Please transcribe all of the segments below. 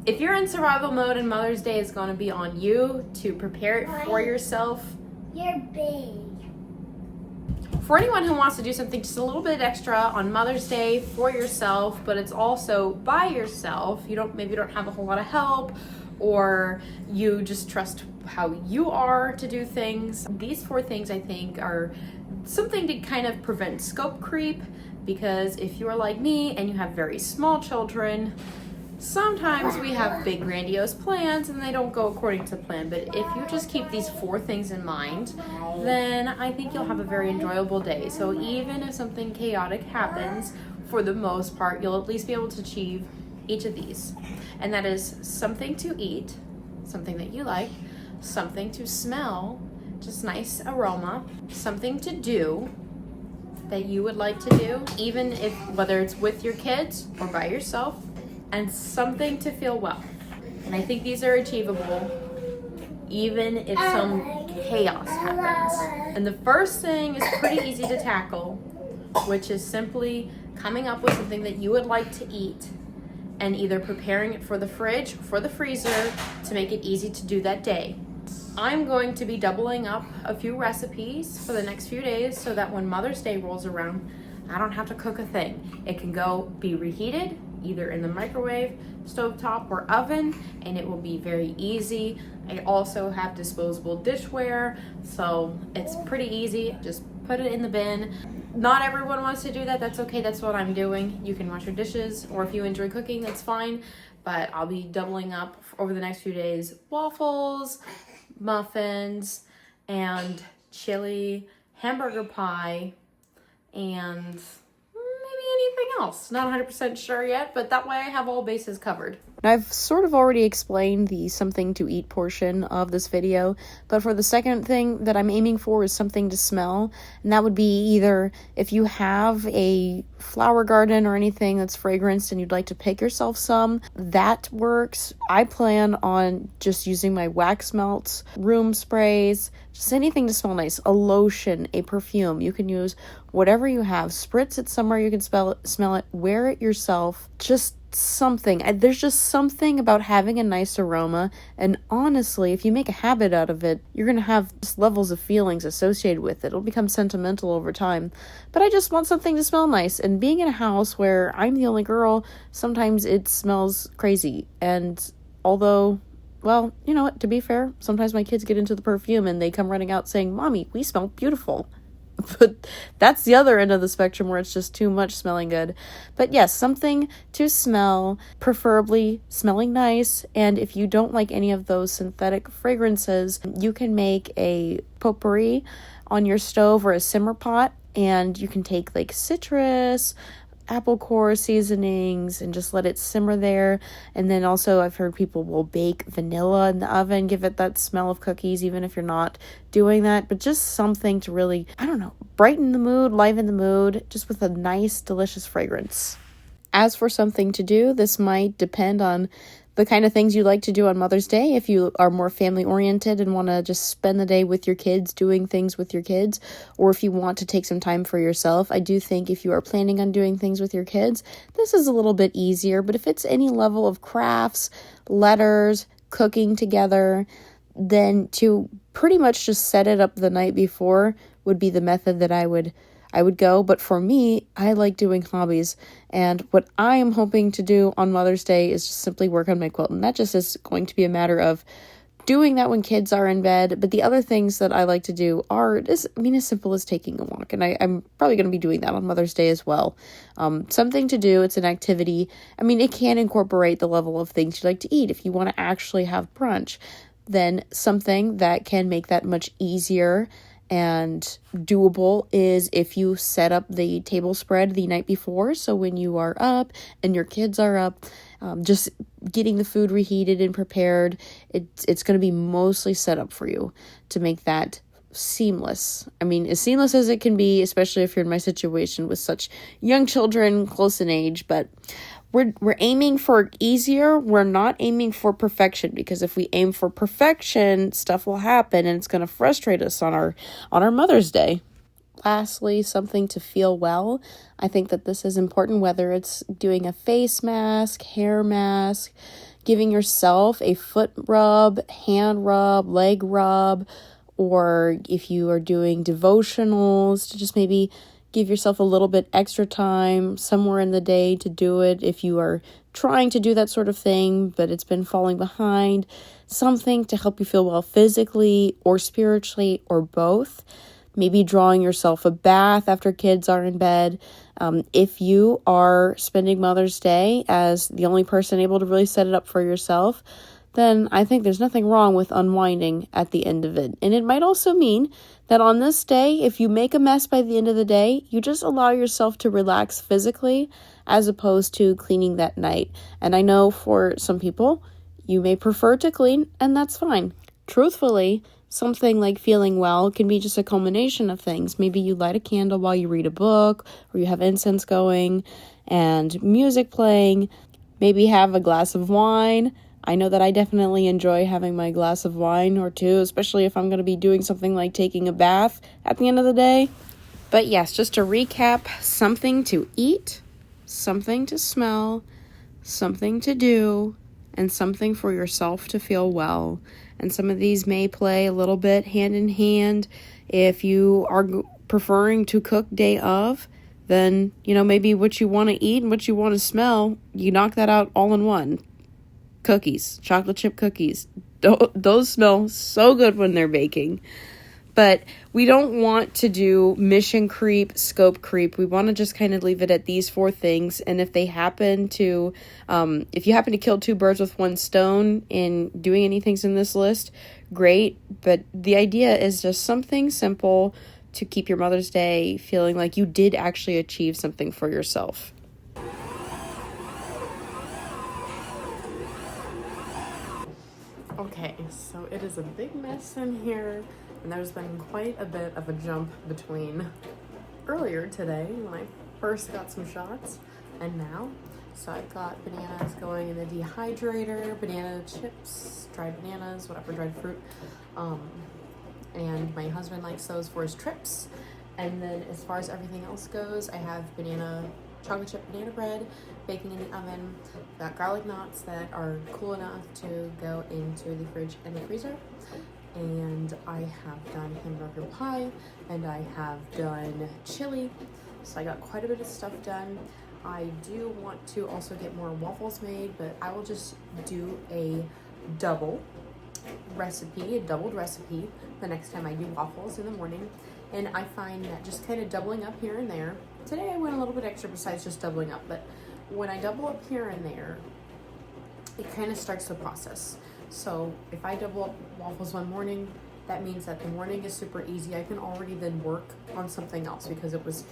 If you're in survival mode and Mother's Day is going to be on you to prepare it for yourself. You're big. For anyone who wants to do something just a little bit extra on Mother's Day for yourself, but it's also by yourself, maybe you don't have a whole lot of help, or you just trust how you are to do things. These 4 things I think are something to kind of prevent scope creep, because if you're like me and you have very small children, sometimes we have big grandiose plans and they don't go according to plan. But if you just keep these 4 things in mind, then I think you'll have a very enjoyable day. So even if something chaotic happens, for the most part, you'll at least be able to achieve each of these. And that is something to eat, something that you like, something to smell, just nice aroma, something to do that you would like to do, even if whether it's with your kids or by yourself, and something to feel well. And I think these are achievable even if some chaos happens. And the first thing is pretty easy to tackle, which is simply coming up with something that you would like to eat and either preparing it for the fridge, for the freezer, to make it easy to do that day. I'm going to be doubling up a few recipes for the next few days so that when Mother's Day rolls around, I don't have to cook a thing. It can go be reheated, either in the microwave, stovetop, or oven, and it will be very easy. I also have disposable dishware, so it's pretty easy. Just put it in the bin. Not everyone wants to do that. That's okay. That's what I'm doing. You can wash your dishes, or if you enjoy cooking, that's fine. But I'll be doubling up over the next few days: waffles, muffins, and chili, hamburger pie, and maybe anything else. Not 100% sure yet, but that way I have all bases covered. I've sort of already explained the something to eat portion of this video, but for the second thing that I'm aiming for is something to smell, and that would be either if you have a flower garden or anything that's fragranced and you'd like to pick yourself some, that works. I plan on just using my wax melts, room sprays, just anything to smell nice, a lotion, a perfume. You can use whatever you have, spritz it somewhere you can smell it, wear it yourself, just something. There's just something about having a nice aroma, and honestly, if you make a habit out of it, you're gonna have just levels of feelings associated with it. It'll become sentimental over time. But I just want something to smell nice, and being in a house where I'm the only girl, sometimes it smells crazy. And although, well, you know what, to be fair, sometimes my kids get into the perfume and they come running out saying, "Mommy, we smell beautiful." But that's the other end of the spectrum where it's just too much smelling good. But yes, something to smell, preferably smelling nice. And if you don't like any of those synthetic fragrances, you can make a potpourri on your stove or a simmer pot, and you can take like citrus, apple core seasonings, and just let it simmer there. And then also I've heard people will bake vanilla in the oven, give it that smell of cookies, even if you're not doing that. But just something to really, I don't know, brighten the mood, liven the mood, just with a nice, delicious fragrance. As for something to do, this might depend on the kind of things you like to do on Mother's Day. If you are more family oriented and want to just spend the day with your kids, doing things with your kids, or if you want to take some time for yourself, I do think if you are planning on doing things with your kids, this is a little bit easier. But if it's any level of crafts, letters, cooking together, then to pretty much just set it up the night before would be the method that I would go. But for me, I like doing hobbies, and what I am hoping to do on Mother's Day is just simply work on my quilt, and that just is going to be a matter of doing that when kids are in bed. But the other things that I like to do are as simple as taking a walk, and I'm probably going to be doing that on Mother's Day as well. Something to do, it's an activity. It can incorporate the level of things you like to eat. If you want to actually have brunch, then something that can make that much easier and doable is if you set up the table spread the night before. So when you are up and your kids are up, just getting the food reheated and prepared, it's going to be mostly set up for you to make that seamless. As seamless as it can be, especially if you're in my situation with such young children close in age. But we're aiming for easier. We're not aiming for perfection, because if we aim for perfection, stuff will happen and it's going to frustrate us on our Mother's Day. Lastly, something to feel well. I think that this is important, whether it's doing a face mask, hair mask, giving yourself a foot rub, hand rub, leg rub, or if you are doing devotionals, to just maybe give yourself a little bit extra time somewhere in the day to do it. If you are trying to do that sort of thing, but it's been falling behind, something to help you feel well physically or spiritually or both. Maybe drawing yourself a bath after kids are in bed. If you are spending Mother's Day as the only person able to really set it up for yourself, then I think there's nothing wrong with unwinding at the end of it. And it might also mean that on this day, if you make a mess by the end of the day, you just allow yourself to relax physically as opposed to cleaning that night. And I know for some people, you may prefer to clean, and that's fine. Truthfully, something like feeling well can be just a culmination of things. Maybe you light a candle while you read a book, or you have incense going and music playing. Maybe have a glass of wine. I know that I definitely enjoy having my glass of wine or two, especially if I'm going to be doing something like taking a bath at the end of the day. But yes, just to recap, something to eat, something to smell, something to do, and something for yourself to feel well. And some of these may play a little bit hand in hand. If you are preferring to cook day of, then, maybe what you want to eat and what you want to smell, you knock that out all in one. Cookies, chocolate chip cookies. Those smell so good when they're baking. But we don't want to do mission creep, scope creep. We want to just kind of leave it at these 4 things. And if they happen to, if you happen to kill 2 birds with 1 stone in doing any things in this list, great. But the idea is just something simple to keep your Mother's Day feeling like you did actually achieve something for yourself. Okay, so it is a big mess in here, and there's been quite a bit of a jump between earlier today when I first got some shots and now. So I've got bananas going in the dehydrator, banana chips, dried bananas, whatever, dried fruit. And my husband likes those for his trips. And then as far as everything else goes, I have chocolate chip banana bread baking in the oven. Got garlic knots that are cool enough to go into the fridge and the freezer. And I have done hamburger pie, and I have done chili. So I got quite a bit of stuff done. I do want to also get more waffles made, but I will just do a doubled recipe the next time I do waffles in the morning. And I find that just kind of doubling up here and there. Today I went a little bit extra besides just doubling up, but when I double up here and there, it kind of starts the process. So if I double up waffles one morning, that means that the morning is super easy. I can already then work on something else because it was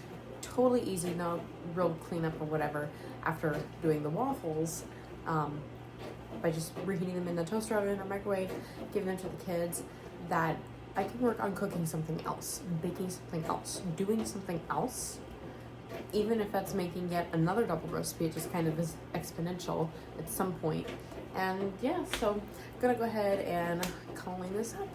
totally easy, no real cleanup or whatever after doing the waffles. By just reheating them in the toaster oven or microwave, giving them to the kids, that I can work on cooking something else, baking something else, doing something else. Even if that's making yet another double recipe, it just kind of is exponential at some point. And yeah, so I'm gonna go ahead and clean this up.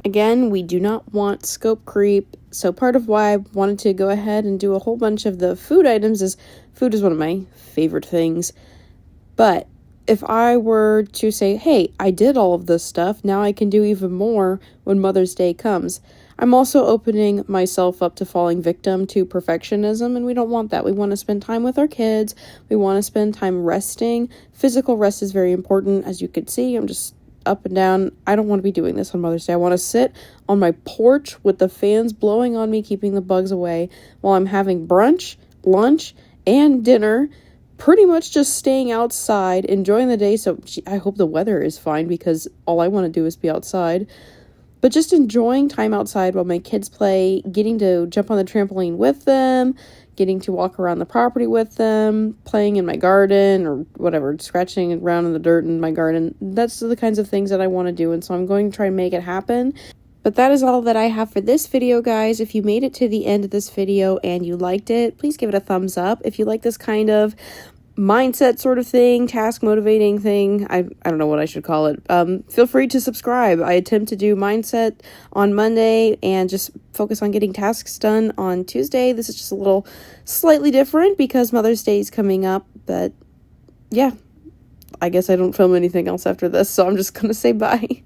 Again, we do not want scope creep. So part of why I wanted to go ahead and do a whole bunch of the food items is food is one of my favorite things. But if I were to say, hey, I did all of this stuff, now I can do even more when Mother's Day comes. I'm also opening myself up to falling victim to perfectionism, and we don't want that. We want to spend time with our kids. We want to spend time resting. Physical rest is very important. As you can see, I'm just up and down. I don't want to be doing this on Mother's Day. I want to sit on my porch with the fans blowing on me, keeping the bugs away, while I'm having brunch, lunch, and dinner. Pretty much just staying outside, enjoying the day. So I hope the weather is fine because all I want to do is be outside. But just enjoying time outside while my kids play, getting to jump on the trampoline with them, getting to walk around the property with them, playing in my garden or whatever, scratching around in the dirt in my garden. That's the kinds of things that I want to do. And so I'm going to try and make it happen. But that is all that I have for this video, guys. If you made it to the end of this video and you liked it, please give it a thumbs up. If you like this kind of mindset sort of thing, task motivating thing. I don't know what I should call it. Feel free to subscribe. I attempt to do mindset on Monday and just focus on getting tasks done on Tuesday. This is just a little slightly different because Mother's Day is coming up, but yeah, I guess I don't film anything else after this, so I'm just gonna say bye.